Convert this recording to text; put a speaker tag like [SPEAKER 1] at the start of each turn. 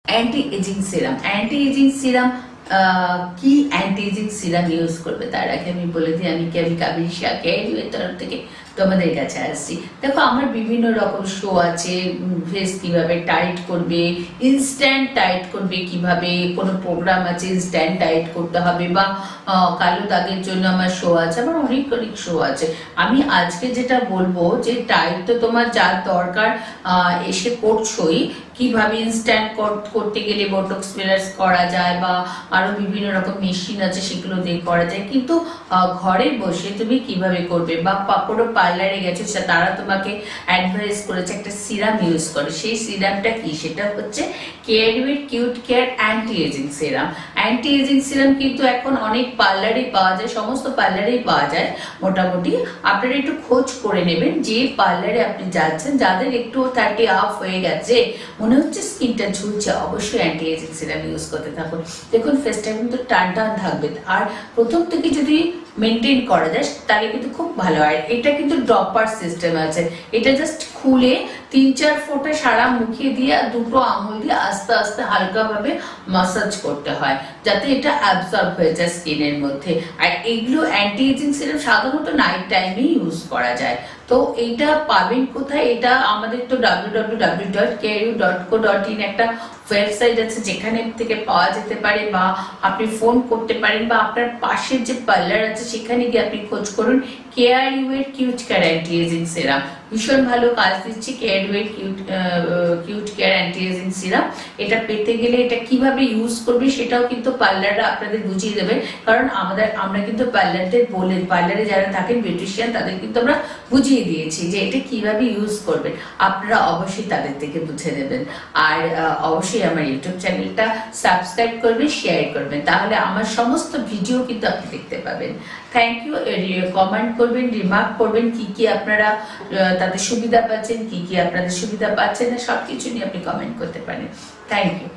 [SPEAKER 1] Anti aging serum. Anti aging serum কি anti aging serum use করবে তার আগে আমি বলে দিই আমি কাবেরী শাহ কেয়ারইউয়ের তরফ থেকে তোমাদের কাছে আসছি। দেখো আমার বিভিন্ন রকম শো আছে, ফেস কিভাবে টাইট করবে, ইনস্ট্যান্ট টাইট করবে কিভাবে, কোনো প্রোগ্রাম আছে ইনস্ট্যান্ট টাইট করতে হবে, বা কালো দাগের জন্য আমার শো আছে, আমার অনেক অনেক শো আছে। আমি আজকে যেটা বলবো যে টাইট তো তোমার যা দরকার এসে করছোই, কিভাবে ইনস্ট্যান্ট করতে গেলে বোটক্স ফিলার্স করা যায় বা আরো বিভিন্ন রকম মেশিন আছে সেগুলো দিয়ে করা যায়, কিন্তু ঘরে বসে তুমি কিভাবে করবে, বা কোনো পার্লারে গেছো তারা তোমাকে অ্যাডভাইস করেছে একটা সিরাম ইউজ করে, সেই সিরামটা কি, সেটা হচ্ছে কেয়ারইউয়ের Cute Care anti aging serum. Anti aging serum কিন্তু এখন অনেক পার্লারে পাওয়া যায়, সমস্ত পার্লারেই পাওয়া যায় মোটামুটি। আপনারা একটু খোঁজ করে নেবেন যে পার্লারে আপনি যাচ্ছেন, যাদের একটু 30 আপ হয়ে গেছে, মনে হচ্ছে স্কিনটা ঝুলছে, অবশ্যই অ্যান্টি এজিং সিরাম ইউজ করতে থাকুন। দেখুন ফেসটা কিন্তু টান টান থাকবে, আর প্রথম থেকে যদি মেনটেন করা যায় তাহলে কিন্তু খুব ভালো হয়। এটা কিন্তু ড্রপার সিস্টেম আছে, এটা জাস্ট খুলে 3-4 ফোঁটা সারা মুখে দিয়ে দুটো আঙুল দিয়ে আস্তে আস্তে হালকা ভাবে মাসাজ করতে হয় যাতে এটা অ্যাবজর্ব হয়ে যায় স্কিনের মধ্যে। আর এগুলো অ্যান্টি এজিং সিরাম সাধারণত নাইট টাইমে ইউজ করা যায়। তো এইটা পাবেন কোথায়, এটা আমাদের তো www.careyu.co.in একটা ওয়েবসাইট আছে যেখানে থেকে পাওয়া যেতে পারে, বা আপনি ফোন করতে পারেন, বা আপনার পাশের যে পার্লার আছে সেখানে গিয়ে আপনি খোঁজ করুন কেয়ারইউয়ের Cute Care anti aging serum. ভীষণ ভালো কাজ দিচ্ছে কেয়ারইউয়ের Cute Care anti aging serum. এটা পেতে গেলে এটা কিভাবে ইউজ করবে সেটাও কিন্তু পার্লাররা আপনাদের বুঝিয়ে দেবে, কারণ আমরা কিন্তু পার্লারে যারা থাকেন বিউটিশিয়ান তাদের কিন্তু আমরা বুঝিয়ে দিয়েছি যে এটা কিভাবে ইউজ করবেন, আপনারা অবশ্যই তাদের থেকে বুঝে নেবেন। আর অবশ্যই আমার ইউটিউব চ্যানেলটা সাবস্ক্রাইব করবেন, শেয়ার করবেন, তাহলে আমার সমস্ত ভিডিও কিন্তু আপনি দেখতে পাবেন। Thank you. কমেন্ট করবেন, রিমার্ক করবেন কি কি আপনারা তাদের সুবিধা পাচ্ছেন, কি কি আপনাদের সুবিধা পাচ্ছেন না, সবকিছু নিয়ে আপনি কমেন্ট করতে পারেন। Thank you.